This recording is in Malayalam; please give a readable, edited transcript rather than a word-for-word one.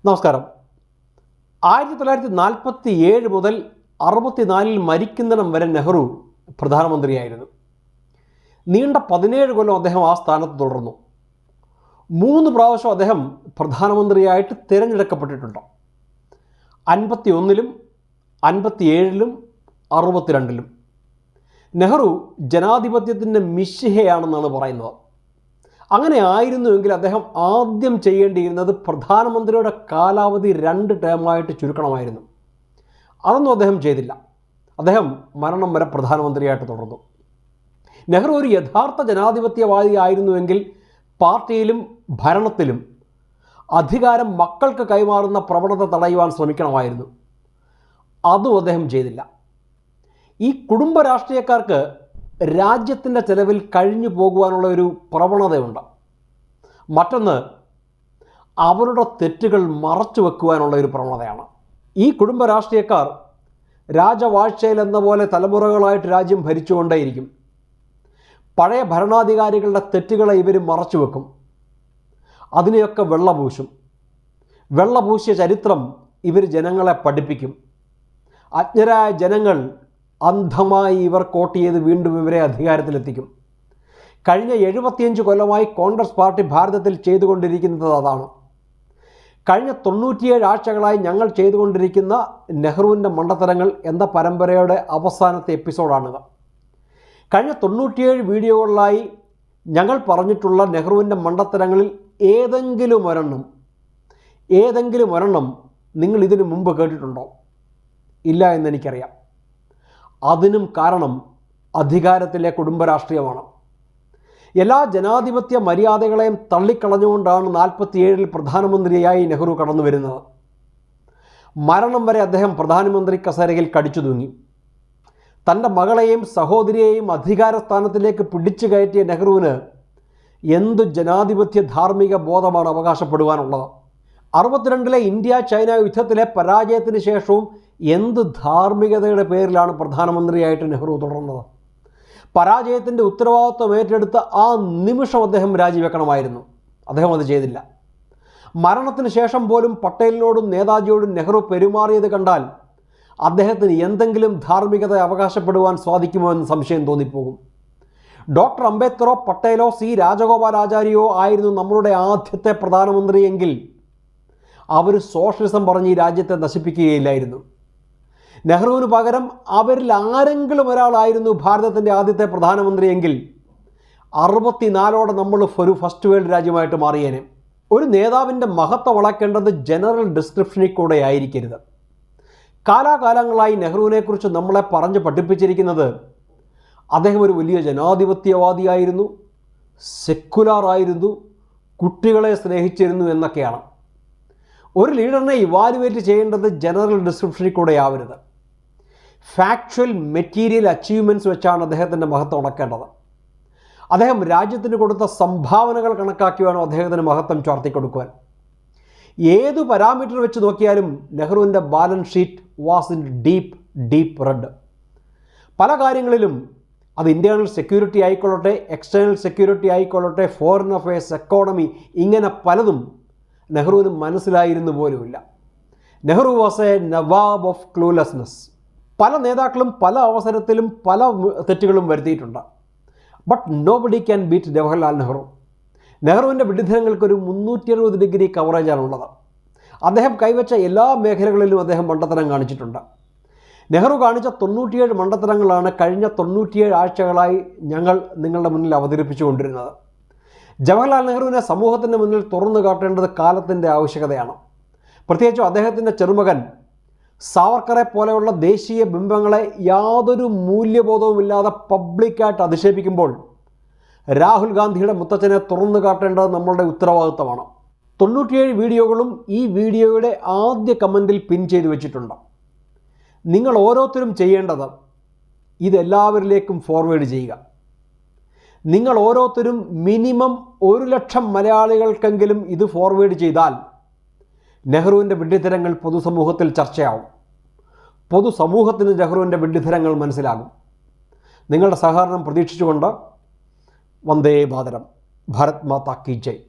നമസ്കാരം. 1947 മുതൽ 64 മരിക്കുന്നിടം വരെ നെഹ്റു പ്രധാനമന്ത്രിയായിരുന്നു. നീണ്ട 17 കൊല്ലം അദ്ദേഹം ആ സ്ഥാനത്ത് തുടർന്നു. 3 പ്രാവശ്യം അദ്ദേഹം പ്രധാനമന്ത്രിയായിട്ട് തിരഞ്ഞെടുക്കപ്പെട്ടിട്ടുണ്ട്. 51-ലും 57-ലും 62-ലും. നെഹ്റു ജനാധിപത്യത്തിൻ്റെ മിശിഹയാണെന്നാണ് പറയുന്നത്. അങ്ങനെ ആയിരുന്നുവെങ്കിൽ അദ്ദേഹം ആദ്യം ചെയ്യേണ്ടിയിരുന്നത് പ്രധാനമന്ത്രിയുടെ കാലാവധി 2 ടേമായിട്ട് ചുരുക്കണമായിരുന്നു. അതൊന്നും അദ്ദേഹം ചെയ്തില്ല. അദ്ദേഹം മരണം വരെ പ്രധാനമന്ത്രിയായിട്ട് തുടർന്നു. നെഹ്റു ഒരു യഥാർത്ഥ ജനാധിപത്യവാദി ആയിരുന്നുവെങ്കിൽ പാർട്ടിയിലും ഭരണത്തിലും അധികാരം മക്കൾക്ക് കൈമാറുന്ന പ്രവണത തടയുവാൻ ശ്രമിക്കണമായിരുന്നു. അതും അദ്ദേഹം ചെയ്തില്ല. ഈ കുടുംബ രാഷ്ട്രീയക്കാർക്ക് രാജ്യത്തിൻ്റെ ചെലവിൽ കഴിഞ്ഞു പോകുവാനുള്ള ഒരു പ്രവണതയുണ്ട്. മറ്റൊന്ന് അവരുടെ തെറ്റുകൾ മറച്ചു വെക്കുവാനുള്ള ഒരു പ്രവണതയാണ്. ഈ കുടുംബ രാഷ്ട്രീയക്കാർ രാജവാഴ്ചയിൽ എന്ന പോലെ തലമുറകളായിട്ട് രാജ്യം ഭരിച്ചുകൊണ്ടേയിരിക്കും. പഴയ ഭരണാധികാരികളുടെ തെറ്റുകളെ ഇവർ മറച്ചു വെക്കും. അതിനെയൊക്കെ വെള്ളപൂശും. വെള്ളപൂശിയ ചരിത്രം ഇവർ ജനങ്ങളെ പഠിപ്പിക്കും. അജ്ഞരായ ജനങ്ങൾ അന്ധമായി ഇവർ കോട്ട് ചെയ്ത് വീണ്ടും ഇവരെ അധികാരത്തിലെത്തിക്കും. കഴിഞ്ഞ 75 കൊല്ലമായി കോൺഗ്രസ് പാർട്ടി ഭാരതത്തിൽ ചെയ്തുകൊണ്ടിരിക്കുന്നത് അതാണ്. കഴിഞ്ഞ 97 ആഴ്ചകളായി ഞങ്ങൾ ചെയ്തുകൊണ്ടിരിക്കുന്ന നെഹ്റുവിൻ്റെ മണ്ടത്തരങ്ങൾ എന്ന പരമ്പരയുടെ അവസാനത്തെ എപ്പിസോഡാണിത്. കഴിഞ്ഞ 97 വീഡിയോകളിലായി ഞങ്ങൾ പറഞ്ഞിട്ടുള്ള നെഹ്റുവിൻ്റെ മണ്ടത്തരങ്ങളിൽ ഏതെങ്കിലും ഒരെണ്ണം നിങ്ങൾ ഇതിനു മുമ്പ് കേട്ടിട്ടുണ്ടോ? ഇല്ല എന്നെനിക്കറിയാം. അതിനും കാരണം അധികാരത്തിലെ കുടുംബ രാഷ്ട്രീയമാണ്. എല്ലാ ജനാധിപത്യ മര്യാദകളെയും തള്ളിക്കളഞ്ഞുകൊണ്ടാണ് 47-ൽ പ്രധാനമന്ത്രിയായി നെഹ്റു കടന്നു വരുന്നത്. മരണം വരെ അദ്ദേഹം പ്രധാനമന്ത്രി കസേരയിൽ കടിച്ചു തൂങ്ങി. തൻ്റെ മകളെയും സഹോദരിയെയും അധികാര സ്ഥാനത്തിലേക്ക് പിടിച്ചു കയറ്റിയ നെഹ്റുവിന് എന്തു ജനാധിപത്യ ധാർമ്മിക ബോധമാണ് അവകാശപ്പെടുവാനുള്ളത്? 62-ലെ ഇന്ത്യ ചൈന യുദ്ധത്തിലെ പരാജയത്തിന് ശേഷവും എന്ത് ധാർമ്മികതയുടെ പേരിലാണ് പ്രധാനമന്ത്രിയായിട്ട് നെഹ്റു തുടർന്നത്? പരാജയത്തിൻ്റെ ഉത്തരവാദിത്വം ഏറ്റെടുത്ത ആ നിമിഷം അദ്ദേഹം രാജിവെക്കണമായിരുന്നു. അദ്ദേഹം അത് ചെയ്തില്ല. മരണത്തിന് ശേഷം പോലും പട്ടേലിനോടും നേതാജിയോടും നെഹ്റു പെരുമാറിയത് കണ്ടാൽ അദ്ദേഹത്തിന് എന്തെങ്കിലും ധാർമ്മികത അവകാശപ്പെടുവാൻ സാധിക്കുമോ എന്ന് സംശയം തോന്നിപ്പോകും. ഡോക്ടർ അംബേദ്കറോ പട്ടേലോ സി രാജഗോപാലാചാര്യയോ ആയിരുന്നു നമ്മളുടെ ആദ്യത്തെ പ്രധാനമന്ത്രിയെങ്കിൽ അവർ സോഷ്യലിസം പറഞ്ഞ് ഈ രാജ്യത്തെ നശിപ്പിക്കുകയില്ലായിരുന്നു. നെഹ്റുവിന് പകരം അവരിൽ ആരെങ്കിലും ഒരാളായിരുന്നു ഭാരതത്തിൻ്റെ ആദ്യത്തെ പ്രധാനമന്ത്രിയെങ്കിൽ 64ഓടെ നമ്മൾ ഒരു ഫസ്റ്റ് വേൾഡ് രാജ്യമായിട്ട് മാറിയേനെ. ഒരു നേതാവിൻ്റെ മഹത്വം അളക്കേണ്ടത് ജനറൽ ഡിസ്ക്രിപ്ഷനിൽ കൂടെ ആയിരിക്കരുത്. കാലാകാലങ്ങളായി നെഹ്റുവിനെക്കുറിച്ച് നമ്മളെ പറഞ്ഞ് പഠിപ്പിച്ചിരിക്കുന്നത് അദ്ദേഹം ഒരു വലിയ ജനാധിപത്യവാദിയായിരുന്നു, സെക്കുലറായിരുന്നു, കുട്ടികളെ സ്നേഹിച്ചിരുന്നു എന്നൊക്കെയാണ്. ഒരു ലീഡറിനെ ഇവാലുവേറ്റ് ചെയ്യേണ്ടത് ജനറൽ ഡിസ്ക്രിപ്ഷനിൽ കൂടെ ആവരുത്. ഫാക്ച്വൽ മെറ്റീരിയൽ അച്ചീവ്മെൻറ്റ്സ് വെച്ചാണ് അദ്ദേഹത്തിൻ്റെ മഹത്വം അളക്കേണ്ടത്. അദ്ദേഹം രാജ്യത്തിന് കൊടുത്ത സംഭാവനകൾ കണക്കാക്കി വേണം അദ്ദേഹത്തിന് മഹത്വം ചാർത്തിക്കൊടുക്കുവാൻ. ഏതു പാരാമീറ്റർ വെച്ച് നോക്കിയാലും നെഹ്റുവിൻ്റെ balance sheet was in deep red. പല കാര്യങ്ങളിലും അത് ഇൻറ്റേർണൽ സെക്യൂരിറ്റി ആയിക്കൊള്ളട്ടെ, എക്സ്റ്റേണൽ സെക്യൂരിറ്റി ആയിക്കൊള്ളട്ടെ, ഫോറിൻ അഫയേഴ്സ്, എക്കോണമി, ഇങ്ങനെ പലതും നെഹ്റുവിന് മനസ്സിലായിരുന്നു പോലുമില്ല. Nehru was a nawab of cluelessness. പല നേതാക്കളും പല അവസരത്തിലും പല തെറ്റുകളും വരുത്തിയിട്ടുണ്ട്. But nobody can beat Jawaharlal Nehru. നെഹ്റുവിൻ്റെ വിഡ്ഢിത്തരങ്ങൾക്കൊരു 360 ഡിഗ്രി കവറേജാണുള്ളത്. അദ്ദേഹം കൈവച്ച എല്ലാ മേഖലകളിലും അദ്ദേഹം മണ്ടത്തരം കാണിച്ചിട്ടുണ്ട്. നെഹ്റു കാണിച്ച 97 മണ്ടത്തരങ്ങളാണ് കഴിഞ്ഞ 97 ആഴ്ചകളായി ഞങ്ങൾ നിങ്ങളുടെ മുന്നിൽ അവതരിപ്പിച്ചുകൊണ്ടിരുന്നത്. ജവഹർലാൽ നെഹ്റുവിനെ സമൂഹത്തിൻ്റെ മുന്നിൽ തുറന്നു കാട്ടേണ്ടത് കാലത്തിൻ്റെ ആവശ്യകതയാണ്. പ്രത്യേകിച്ചും അദ്ദേഹത്തിൻ്റെ ചെറുമകൻ സാവർക്കറെ പോലെയുള്ള ദേശീയ ബിംബങ്ങളെ യാതൊരു മൂല്യബോധവുമില്ലാതെ പബ്ലിക്കായിട്ട് അധിക്ഷേപിക്കുമ്പോൾ രാഹുൽ ഗാന്ധിയുടെ മുത്തച്ഛനെ തുറന്നു കാട്ടേണ്ടത് നമ്മളുടെ ഉത്തരവാദിത്തമാണ്. 97 വീഡിയോകളും ഈ വീഡിയോയുടെ ആദ്യ കമൻറ്റിൽ പിൻ ചെയ്തു വെച്ചിട്ടുണ്ട്. നിങ്ങൾ ഓരോരുത്തരും ചെയ്യേണ്ടത് ഇതെല്ലാവരിലേക്കും ഫോർവേഡ് ചെയ്യുക. നിങ്ങൾ ഓരോരുത്തരും മിനിമം 1 ലക്ഷം മലയാളികൾക്കെങ്കിലും ഇത് ഫോർവേഡ് ചെയ്താൽ നെഹ്റുവിൻ്റെ വിഡ്ഢിത്തരങ്ങൾ പൊതുസമൂഹത്തിൽ ചർച്ചയാവും. പൊതുസമൂഹത്തിന് നെഹ്റുവിൻ്റെ വിഡ്ഢിത്തരങ്ങൾ മനസ്സിലാകും. നിങ്ങളുടെ സഹകരണം പ്രതീക്ഷിച്ചുകൊണ്ട് വന്ദേ മാതരം. ഭാരത് മാതാ കി ജയ്.